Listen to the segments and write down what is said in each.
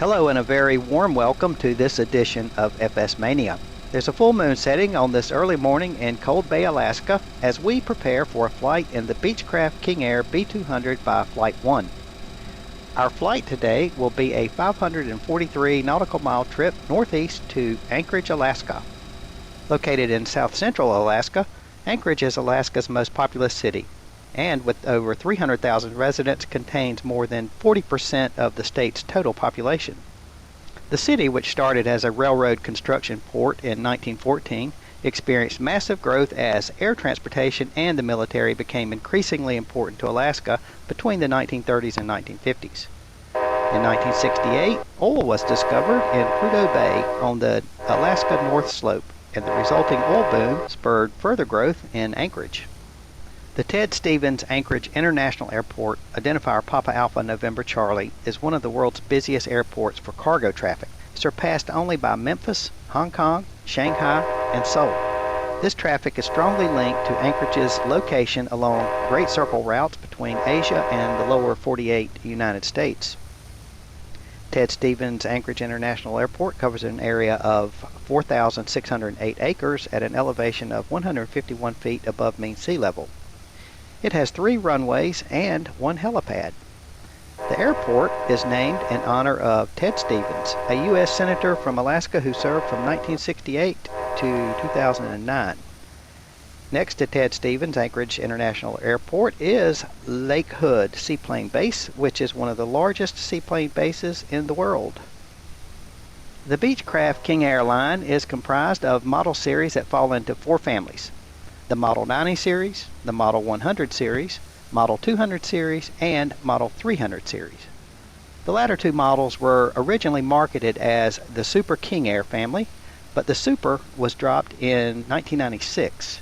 Hello and a very warm welcome to this edition of FS Mania. There's a full moon setting on this early morning in Cold Bay, Alaska, as we prepare for a flight in the Beechcraft King Air B200 by Flight 1. Our flight today will be a 543 nautical mile trip northeast to Anchorage, Alaska. Located in south central Alaska, Anchorage is Alaska's most populous city, and with over 300,000 residents contains more than 40% of the state's total population. The city, which started as a railroad construction port in 1914, experienced massive growth as air transportation and the military became increasingly important to Alaska between the 1930s and 1950s. In 1968, oil was discovered in Prudhoe Bay on the Alaska North Slope, and the resulting oil boom spurred further growth in Anchorage. The Ted Stevens Anchorage International Airport, identifier Papa Alpha November Charlie, is one of the world's busiest airports for cargo traffic, surpassed only by Memphis, Hong Kong, Shanghai, and Seoul. This traffic is strongly linked to Anchorage's location along Great Circle routes between Asia and the lower 48 United States. Ted Stevens Anchorage International Airport covers an area of 4,608 acres at an elevation of 151 feet above mean sea level. It has 3 runways and 1 helipad. The airport is named in honor of Ted Stevens, a U.S. Senator from Alaska who served from 1968 to 2009. Next to Ted Stevens Anchorage International Airport is Lake Hood Seaplane Base, which is one of the largest seaplane bases in the world. The Beechcraft King Air line is comprised of model series that fall into 4 families: the Model 90 series, the Model 100 series, Model 200 series, and Model 300 series. The latter 2 models were originally marketed as the Super King Air family, but the Super was dropped in 1996.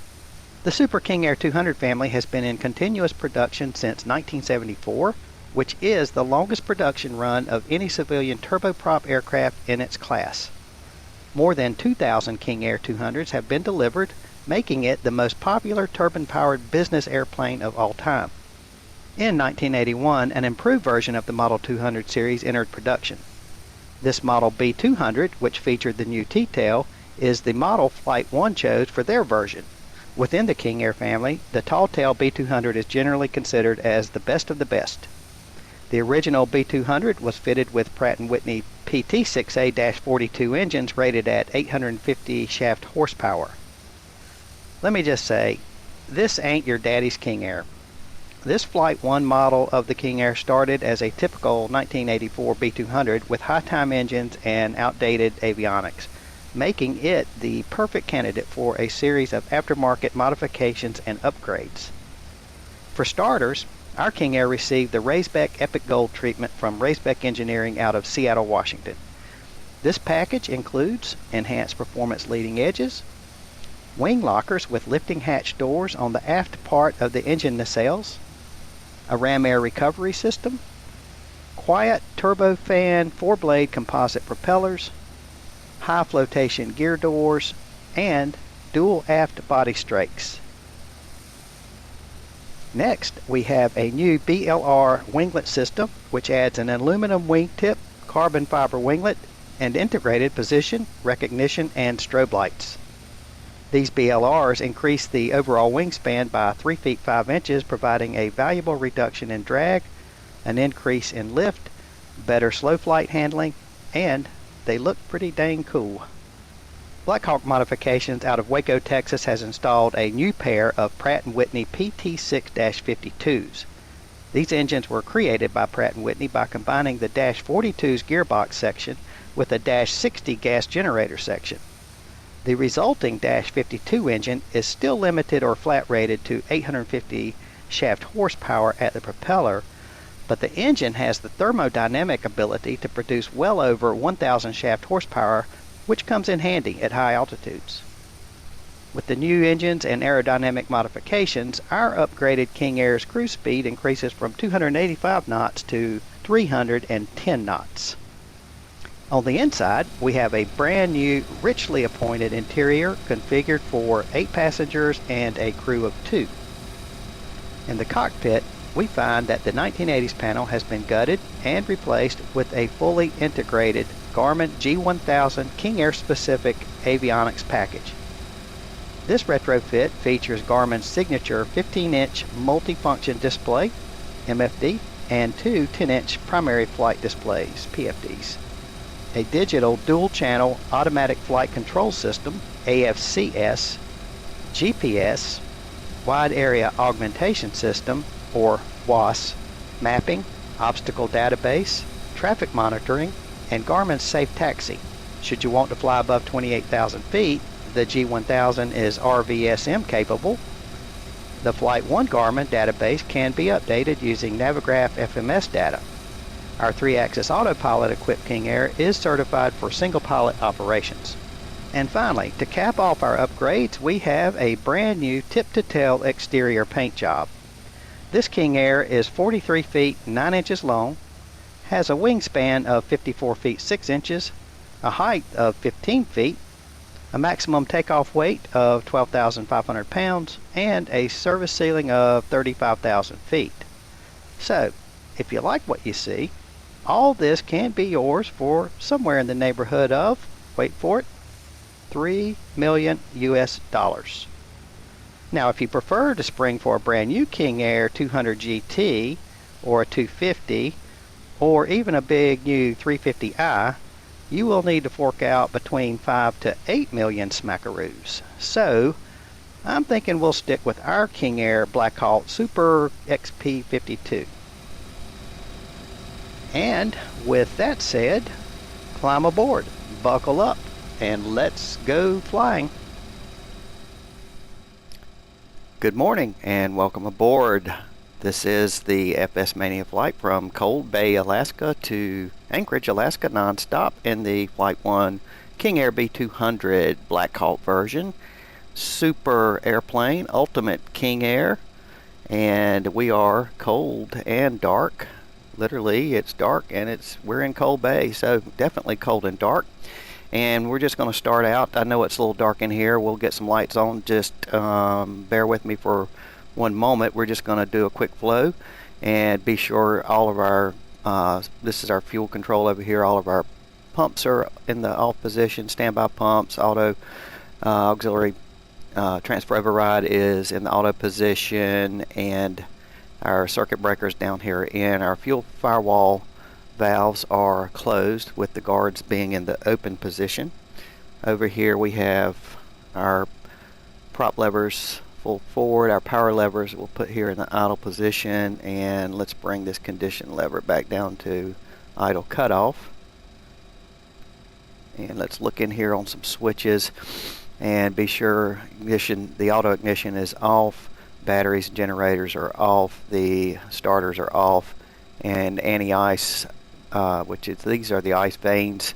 The Super King Air 200 family has been in continuous production since 1974, which is the longest production run of any civilian turboprop aircraft in its class. More than 2,000 King Air 200s have been delivered, making it the most popular turbine-powered business airplane of all time. In 1981, an improved version of the Model 200 series entered production. This Model B200, which featured the new T-tail, is the model Flight 1 chose for their version. Within the King Air family, the tall-tail B200 is generally considered as the best of the best. The original B200 was fitted with Pratt & Whitney PT6A-42 engines rated at 850 shaft horsepower. Let me just say, this ain't your daddy's King Air. This Flight 1 model of the King Air started as a typical 1984 B200 with high-time engines and outdated avionics, making it the perfect candidate for a series of aftermarket modifications and upgrades. For starters, our King Air received the Raisbeck Epic Gold treatment from Raisbeck Engineering out of Seattle, Washington. This package includes enhanced performance leading edges, wing lockers with lifting hatch doors on the aft part of the engine nacelles, a ram air recovery system, quiet turbofan 4-blade composite propellers, high flotation gear doors, and dual aft body strakes. Next, we have a new Blr Winglet System, which adds an aluminum wingtip, carbon fiber winglet, and integrated position, recognition, and strobe lights. These BLRs increase the overall wingspan by 3 feet 5 inches, providing a valuable reduction in drag, an increase in lift, better slow flight handling, and they look pretty dang cool. Blackhawk Modifications out of Waco, Texas has installed a new pair of Pratt & Whitney PT6-52s. These engines were created by Pratt & Whitney by combining the -42's gearbox section with a -60 gas generator section. The resulting -52 engine is still limited or flat rated to 850 shaft horsepower at the propeller, but the engine has the thermodynamic ability to produce well over 1,000 shaft horsepower, which comes in handy at high altitudes. With the new engines and aerodynamic modifications, our upgraded King Air's cruise speed increases from 285 knots to 310 knots. On the inside, we have a brand new, richly appointed interior configured for 8 passengers and a crew of 2. In the cockpit, we find that the 1980s panel has been gutted and replaced with a fully integrated Garmin G1000 King Air specific avionics package. This retrofit features Garmin's signature 15-inch multifunction display, MFD, and two 10-inch primary flight displays, PFDs. A digital dual-channel automatic flight control system, AFCS, GPS, wide area augmentation system, or WAS, mapping, obstacle database, traffic monitoring, and Garmin's Safe Taxi. Should you want to fly above 28,000 feet, the G1000 is RVSM capable. The Flight 1 Garmin database can be updated using Navigraph FMS data. Our 3-axis autopilot equipped King Air is certified for single pilot operations. And finally, to cap off our upgrades, we have a brand new tip-to-tail exterior paint job. This King Air is 43 feet 9 inches long, has a wingspan of 54 feet 6 inches, a height of 15 feet, a maximum takeoff weight of 12,500 pounds, and a service ceiling of 35,000 feet. So, if you like what you see, all this can be yours for somewhere in the neighborhood of, wait for it, $3 million US. Now, if you prefer to spring for a brand new King Air 200 GT or a 250 or even a big new 350i, you will need to fork out between 5 to 8 million smackaroos. So, I'm thinking we'll stick with our King Air Black Hawk Super XP52. And with that said, climb aboard, buckle up, and let's go flying. Good morning and welcome aboard. This is the FS Mania flight from Cold Bay, Alaska to Anchorage, Alaska non-stop in the Flight 1 King Air B200 Black Hawk version. Super airplane, ultimate King Air, and we are cold and dark. Literally, it's dark and we're in Cold Bay, so definitely cold and dark. And we're just going to start out. I know it's a little dark in here. We'll get some lights on. Just bear with me for one moment. We're just going to do a quick flow and be sure all of our this is our fuel control over here. All of our pumps are in the off position. Standby pumps, auto auxiliary transfer override is in the auto position, and our circuit breakers down here in our fuel firewall valves are closed with the guards being in the open position. Over here we have our prop levers full forward. Our power levers we'll put here in the idle position, and let's bring this condition lever back down to idle cutoff. And let's look in here on some switches and be sure the auto ignition is off, batteries and generators are off, the starters are off, and anti-ice, these are the ice vanes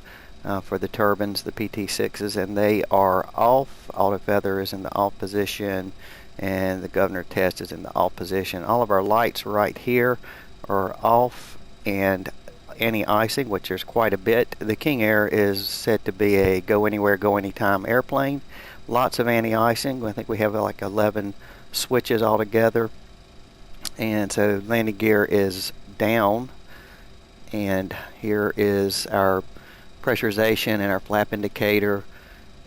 for the turbines, the PT6s, and they are off. Auto feather is in the off position, and the governor test is in the off position. All of our lights right here are off, and anti-icing, which there's quite a bit. The King Air is said to be a go anywhere, go anytime airplane. Lots of anti-icing. I think we have like 11 switches altogether, and so landing gear is down, and here is our pressurization and our flap indicator,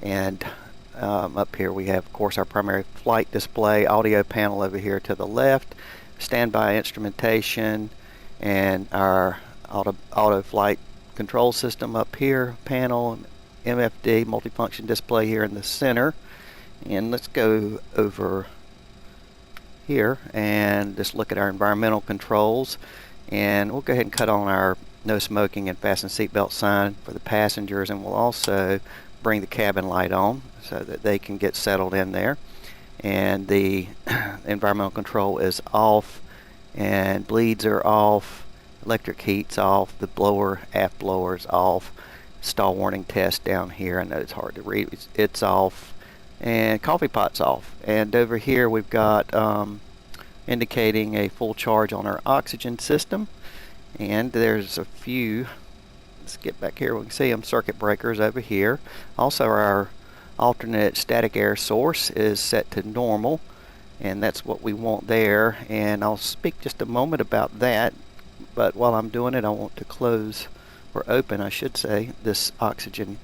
and up here we have of course our primary flight display, audio panel over here to the left, standby instrumentation, and our auto flight control system up here, panel, MFD multifunction display here in the center. And let's go over here and just look at our environmental controls, and we'll go ahead and cut on our no smoking and fasten seatbelt sign for the passengers, and we'll also bring the cabin light on so that they can get settled in there. And the environmental control is off, and bleeds are off, electric heat's off, the blower, aft blower is off, stall warning test down here, I know it's hard to read, it's off, and coffee pot's off. And over here we've got indicating a full charge on our oxygen system, and there's a few, let's get back here, we can see them, circuit breakers over here. Also our alternate static air source is set to normal, and that's what we want there, and I'll speak just a moment about that. But while I'm doing it, I want to close, or open I should say, this oxygen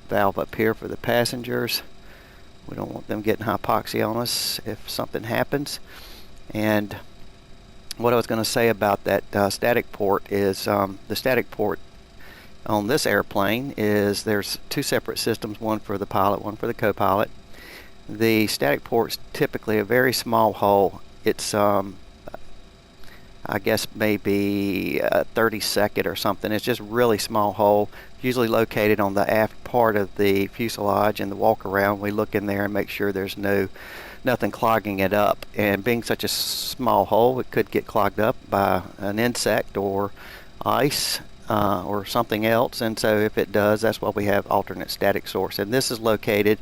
valve up here for the passengers. We don't want them getting hypoxia on us if something happens. And what I was going to say about that static port is the static port on this airplane is there's two separate systems, one for the pilot, one for the co-pilot. The static port's typically a very small hole. It's I guess maybe 32nd or something. It's just really small hole, usually located on the aft part of the fuselage. And the walk around, we look in there and make sure there's nothing clogging it up. And being such a small hole, it could get clogged up by an insect or ice or something else. And so if it does, that's why we have alternate static source. And this is located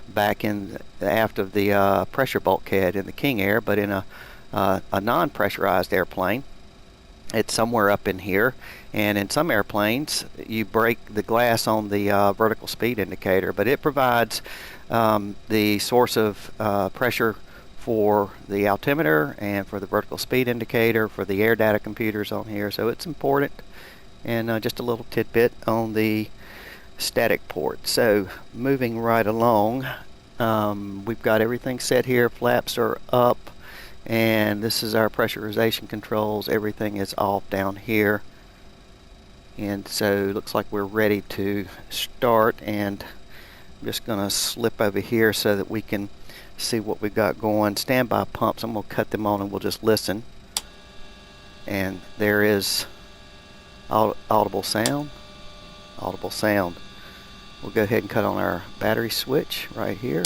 back in the aft of the pressure bulkhead in the King Air, but in a non-pressurized airplane, it's somewhere up in here. And in some airplanes, you break the glass on the vertical speed indicator, but it provides the source of pressure for the altimeter and for the vertical speed indicator, for the air data computers on here. So it's important. And just a little tidbit on the static port. So moving right along, we've got everything set here. Flaps are up, and this is our pressurization controls. Everything is off down here, and so it looks like we're ready to start. And I'm just going to slip over here so that we can see what we've got going. Standby pumps, I'm going to cut them on and we'll just listen. And there is audible sound. We'll go ahead and cut on our battery switch right here.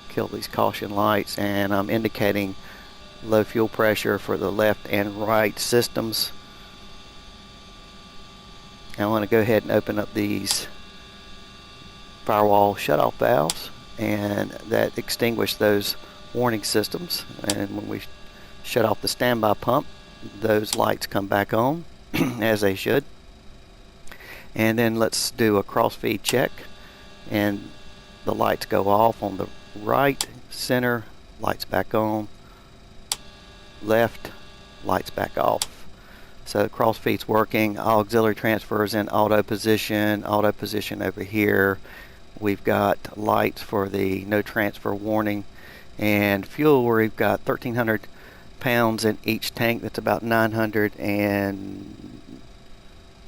Kill these caution lights, and I'm indicating low fuel pressure for the left and right systems. I want to go ahead and open up these firewall shutoff valves, and that extinguish those warning systems. And when we shut off the standby pump, those lights come back on as they should. And then let's do a cross-feed check, and the lights go off on the right, center, lights back on, left, lights back off. So cross-feed's working. Auxiliary transfers in auto position over here. We've got lights for the no transfer warning, and fuel, where we've got 1,300 pounds in each tank. That's about 900 and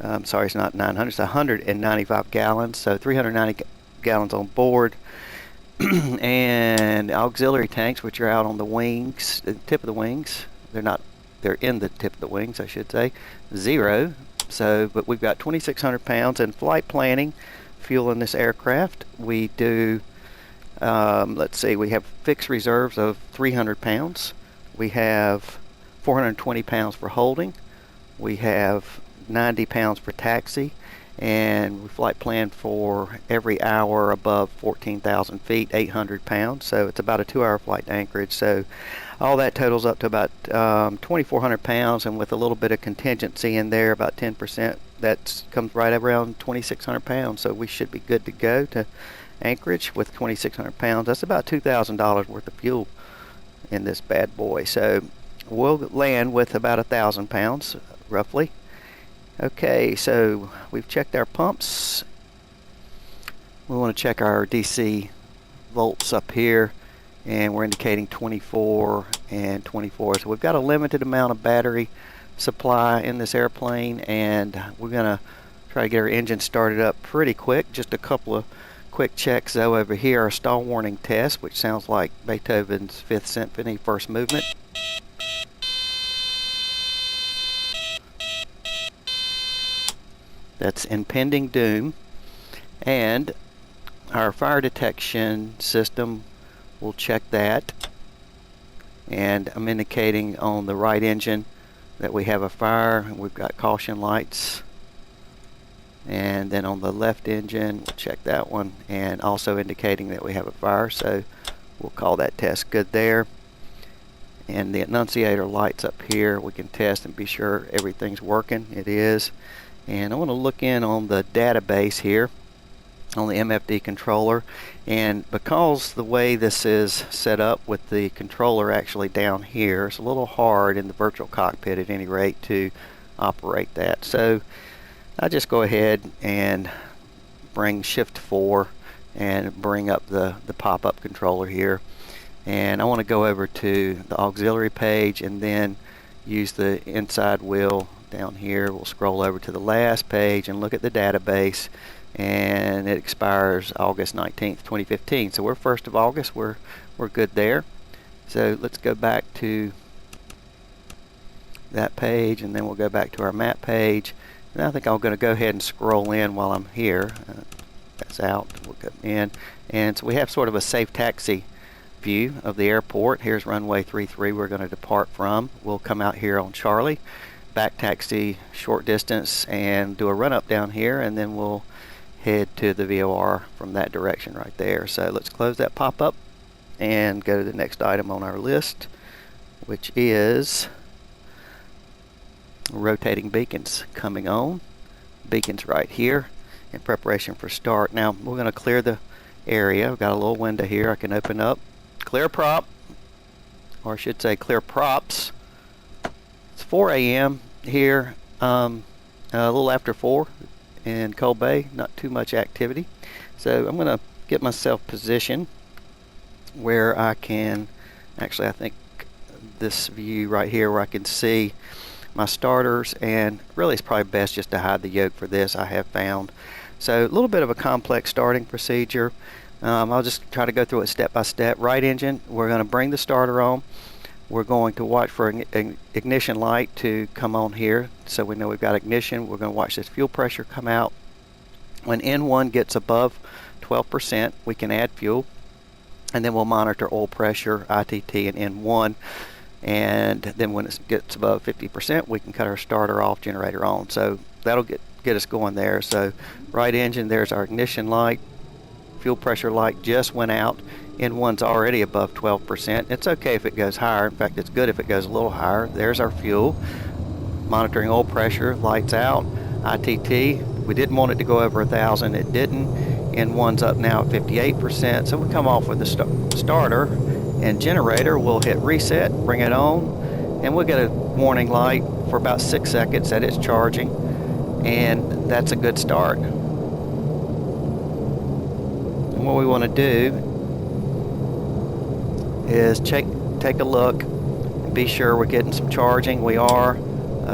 I'm sorry, it's not 900, it's 195 gallons, so 390 gallons on board. And auxiliary tanks, which are out on the wings, the tip of the wings, they're in the tip of the wings, I should say, 0. So, but we've got 2,600 pounds in flight planning fuel in this aircraft. We do, let's see, we have fixed reserves of 300 pounds. We have 420 pounds for holding. We have 90 pounds for taxi, and we flight plan for every hour above 14,000 feet, 800 pounds. So it's about a 2-hour flight to Anchorage. So all that totals up to about 2,400 pounds, and with a little bit of contingency in there, about 10%, that comes right around 2,600 pounds. So we should be good to go to Anchorage with 2,600 pounds. That's about $2,000 worth of fuel in this bad boy. So we'll land with about 1,000 pounds roughly. Okay, so we've checked our pumps. We want to check our DC volts up here, and we're indicating 24 and 24. So we've got a limited amount of battery supply in this airplane, and we're going to try to get our engine started up pretty quick. Just a couple of quick checks though over here. Our stall warning test, which sounds like Beethoven's Fifth Symphony, first movement. That's impending doom. And our fire detection system, we'll check that. And I'm indicating on the right engine that we have a fire. We've got caution lights. And then on the left engine, we'll check that one, and also indicating that we have a fire. So we'll call that test good there. And the annunciator lights up here, we can test and be sure everything's working. It is. And I want to look in on the database here on the MFD controller. And because the way this is set up with the controller actually down here, it's a little hard in the virtual cockpit at any rate to operate that. So I just go ahead and bring Shift 4 and bring up the pop-up controller here. And I want to go over to the auxiliary page and then use the inside wheel down here. We'll scroll over to the last page and look at the database, and it expires August 19th, 2015. So we're 1st of August. We're good there. So let's go back to that page, and then we'll go back to our map page. And I think I'm going to go ahead and scroll in while I'm here. That's out. We'll go in, and so we have sort of a safe taxi view of the airport. Here's runway 33 we're going to depart from. We'll come out here on Charlie, back taxi short distance, and do a run up down here, and then we'll head to the VOR from that direction right there. So let's close that pop-up and go to the next item on our list, which is rotating beacons coming on. Beacons right here in preparation for start. Now we're going to clear the area. We've got a little window here I can open up. Clear prop, or I should say clear props. It's 4 a.m. here, a little after 4 in Cold Bay, not too much activity. So I'm going to get myself positioned where I can, actually I think this view right here where I can see my starters, and really it's probably best just to hide the yoke for this, I have found. So a little bit of a complex starting procedure. I'll just try to go through it step by step. Right engine, we're going to bring the starter on. We're going to watch for an ignition light to come on here so we know we've got ignition. We're going to watch this fuel pressure come out. When N1 gets above 12%, we can add fuel, and then we'll monitor oil pressure, ITT, and N1. And then when it gets above 50%, we can cut our starter off, generator on. So that'll get us going there. So right engine, there's our ignition light. Fuel pressure light just went out. N1's already above 12%. It's okay if it goes higher. In fact, it's good if it goes a little higher. There's our fuel. Monitoring oil pressure, lights out. ITT, we didn't want it to go over 1,000. It didn't. N1's up now at 58%. So we come off with the starter and generator. We'll hit reset, bring it on, and we'll get a warning light for about 6 seconds that it's charging. And that's a good start. And what we want to do is take a look and be sure we're getting some charging. We are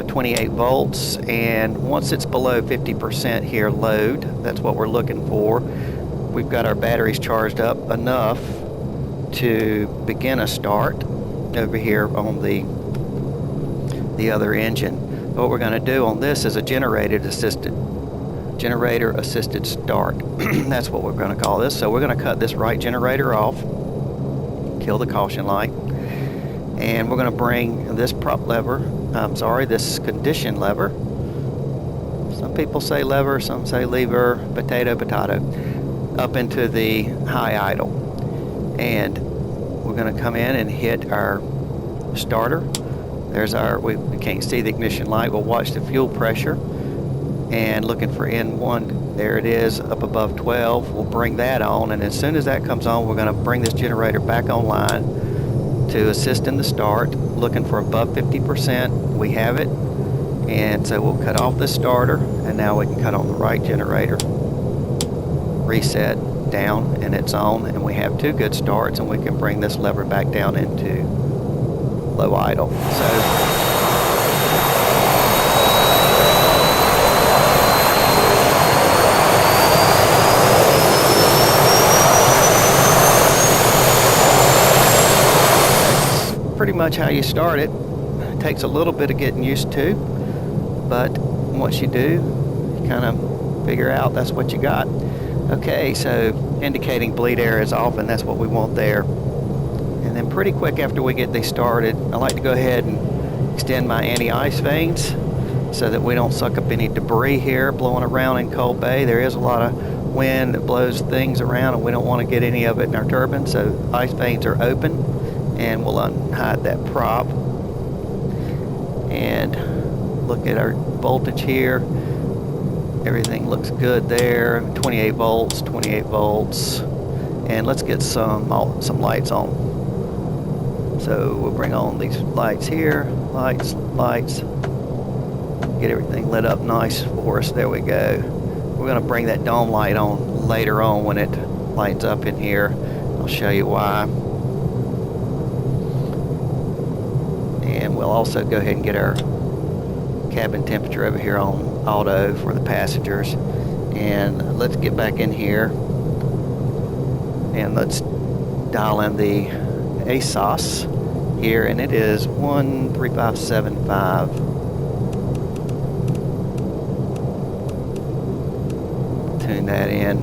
28 volts, and once it's below 50% here load, that's what we're looking for. We've got our batteries charged up enough to begin a start over here on the other engine. What we're going to do on this is a generator assisted start. That's what we're going to call this. So we're going to cut this right generator off, kill the caution light, and we're going to bring this this condition lever. Some people say lever, some say lever, potato, up into the high idle. And we're going to come in and hit our starter. There's we can't see the ignition light. We'll watch the fuel pressure and looking for N1. There it is, up above 12. We'll bring that on, and as soon as that comes on, we're going to bring this generator back online to assist in the start, looking for above 50%. We have it, and so we'll cut off the starter, and now we can cut on the right generator, reset, down, and it's on, and we have 2 good starts, and we can bring this lever back down into low idle. So pretty much how you start it. It takes a little bit of getting used to, but once you do, you kind of figure out that's what you got. Okay, so indicating bleed air is off, and that's what we want there. And then pretty quick after we get these started, I like to go ahead and extend my anti-ice vanes so that we don't suck up any debris here blowing around in Cold Bay. There is a lot of wind that blows things around, and we don't want to get any of it in our turbine, so ice vanes are open. And we'll unhide that prop and look at our voltage here. Everything looks good there. 28 volts, 28 volts. And let's get some lights on. So we'll bring on these lights here. Lights. Get everything lit up nice for us. There we go. We're going to bring that dome light on later on when it lights up in here. I'll show you why. And we'll also go ahead and get our cabin temperature over here on auto for the passengers. And let's get back in here and let's dial in the ASOS here, and it is 13575. Tune that in.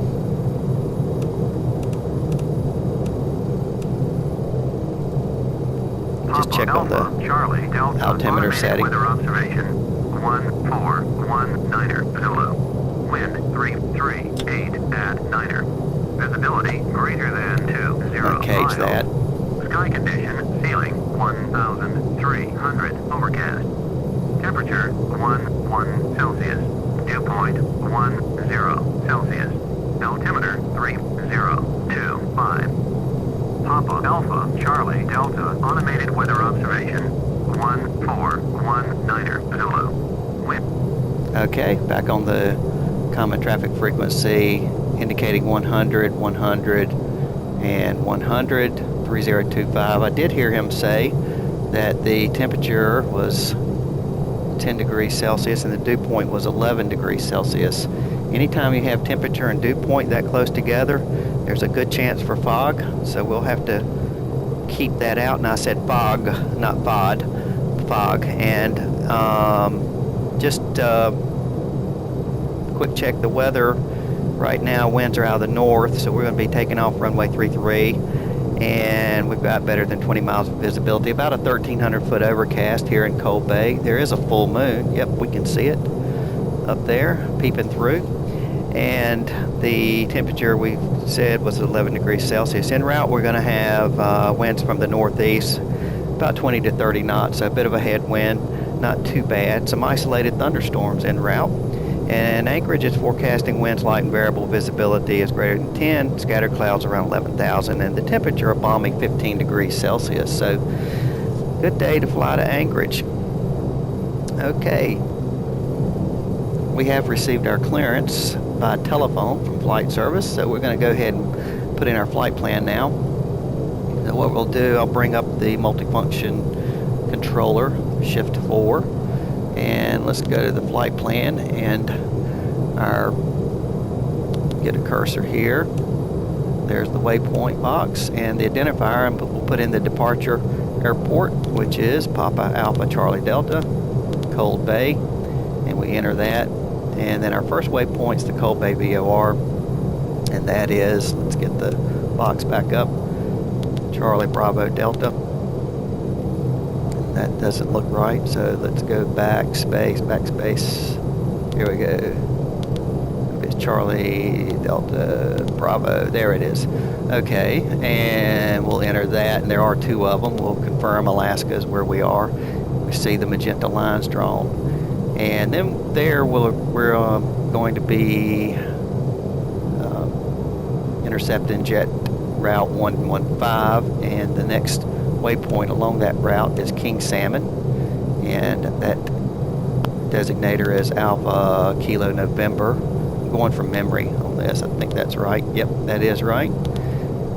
Just check on the altimeter setting. Weather observation 1419er Zulu. Wind 338 at 9er. Visibility greater than 20 Uncage miles. that. Sky condition ceiling 1,300 overcast. Temperature 1 Celsius. Dew point 10 Celsius. Altimeter 3025. Papa Alpha Charlie Delta automated weather observation 1419er Zulu. Wind. Okay, back on the common traffic frequency, indicating 100, 100, and 100, 3025. I did hear him say that the temperature was 10 degrees Celsius and the dew point was 11 degrees Celsius. Anytime you have temperature and dew point that close together, there's a good chance for fog, so we'll have to keep that out. And I said fog, not FOD, fog. And just quick check the weather. Right now winds are out of the north, so we're going to be taking off runway 33, and we've got better than 20 miles of visibility, about a 1,300 foot overcast here in Cold Bay. There is a full moon. Yep, we can see it up there peeping through. And the temperature we said was 11 degrees Celsius. En route, we're going to have winds from the northeast, about 20 to 30 knots, so a bit of a headwind, not too bad. Some isolated thunderstorms en route. And Anchorage is forecasting winds light and variable visibility is greater than 10, scattered clouds around 11,000, and the temperature a balmy 15 degrees Celsius. So, good day to fly to Anchorage. Okay. We have received our clearance by telephone from flight service, so we're going to go ahead and put in our flight plan now. So what we'll do, I'll bring up the multifunction controller, shift 4, and let's go to the flight plan and get a cursor here. There's the waypoint box and the identifier, and we'll put in the departure airport, which is Papa Alpha Charlie Delta, Cold Bay, and we enter that. And then our first waypoint's the Cold Bay VOR, and that is, let's get the box back up, Charlie Bravo Delta. And that doesn't look right, so let's go backspace. Here we go. It's Charlie Delta Bravo. There it is. Okay, and we'll enter that, and there are 2 of them. We'll confirm Alaska is where we are. We see the magenta lines drawn. And then there we're going to be intercepting jet route 115, and the next waypoint along that route is King Salmon, and that designator is Alpha Kilo November. I'm going from memory on this. I think that's right. Yep, that is right.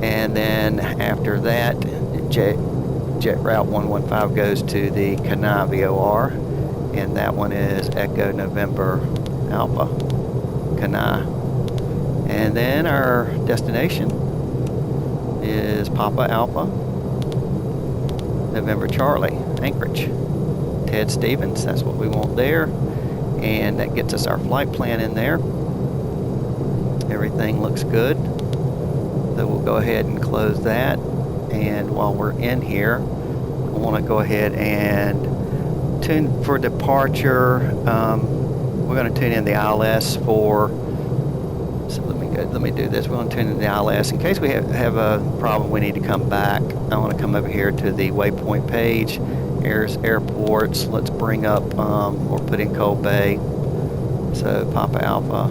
And then after that, jet route 115 goes to the Kenai VOR. And that one is Echo November Alpha Kenai. And then our destination is Papa Alpha November Charlie, Anchorage. Ted Stevens, that's what we want there. And that gets us our flight plan in there. Everything looks good. So we'll go ahead and close that. And while we're in here, I want to go ahead and tune for departure. We're going to tune in the ILS for, so let me do this. We're going to tune in the ILS in case we have a problem we need to come back. I want to come over here to the waypoint page. Here's airports. Let's bring up or put in Cold Bay. So Papa Alpha,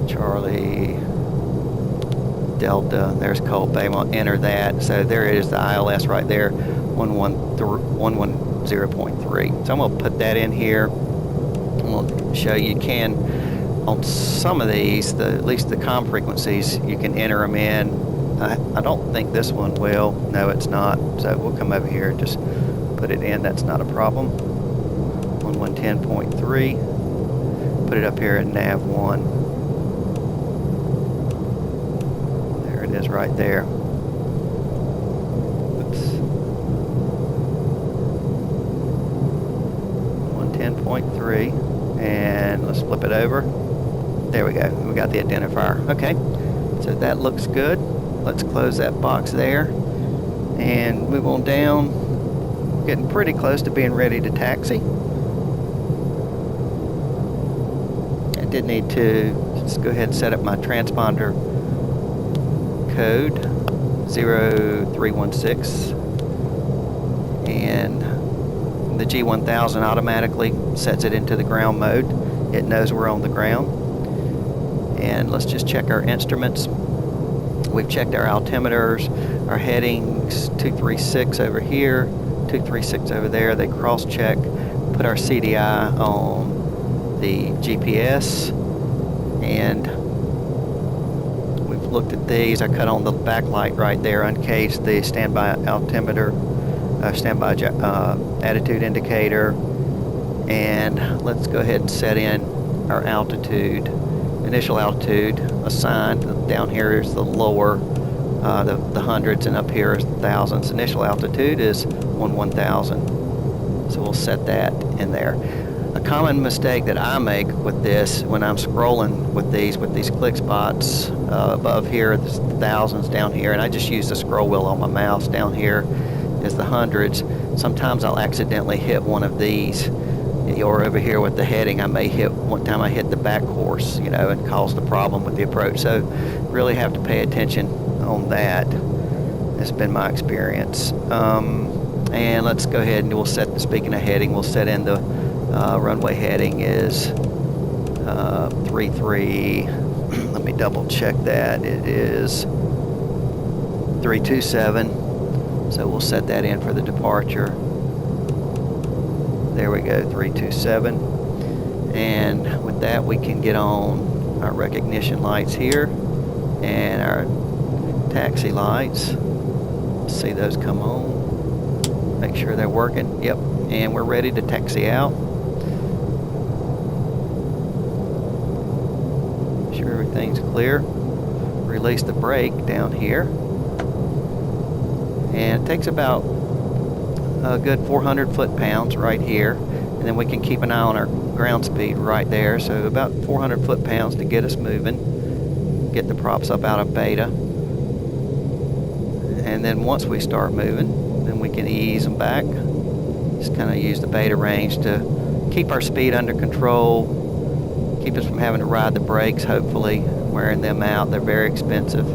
Charlie, Delta, there's Cold Bay, we'll enter that. So there it is, the ILS right there, 110.3. So I'm gonna put that in here. And we'll show you can, on some of these, at least the comm frequencies, you can enter them in. I don't think this one will. No, it's not. So we'll come over here and just put it in. That's not a problem. 110.3. Put it up here at nav 1. There it is right there. Oops. 110.3. And let's flip it over. There we go. We got the identifier. Okay. So that looks good. Let's close that box there and move on down. Getting pretty close to being ready to taxi. I did need to just go ahead and set up my transponder code 0316, and the G1000 automatically sets it into the ground mode. It knows we're on the ground. And let's just check our instruments. We've checked our altimeters, our headings, 236 over here, 236 over there. They cross-check, put our CDI on the GPS, and we've looked at these. I cut on the backlight right there, uncaged the standby altimeter, standby attitude indicator, and let's go ahead and set in our altitude. Initial altitude assigned. Down here is the lower, the hundreds, and up here is the thousands. Initial altitude is 1000. So we'll set that in there. A common mistake that I make with this when I'm scrolling with these click spots, above here there's the thousands, down here, and I just use the scroll wheel on my mouse. Down here is the hundreds. Sometimes I'll accidentally hit one of these, or over here with the heading, I may hit, one time I hit the back horse, you know, and cause the problem with the approach. So really have to pay attention on that. It's been my experience. And let's go ahead and we'll set, speaking of heading, we'll set in the runway heading is 33, let me double check that. It is 327. So we'll set that in for the departure. There we go, 327. And with that, we can get on our recognition lights here and our taxi lights. See those come on. Make sure they're working. Yep. And we're ready to taxi out. Make sure everything's clear. Release the brake down here. And it takes about a good 400 foot-pounds right here, and then we can keep an eye on our ground speed right there. So about 400 foot-pounds to get us moving, get the props up out of beta, and then once we start moving, then we can ease them back. Just kind of use the beta range to keep our speed under control, keep us from having to ride the brakes, hopefully wearing them out. They're very expensive.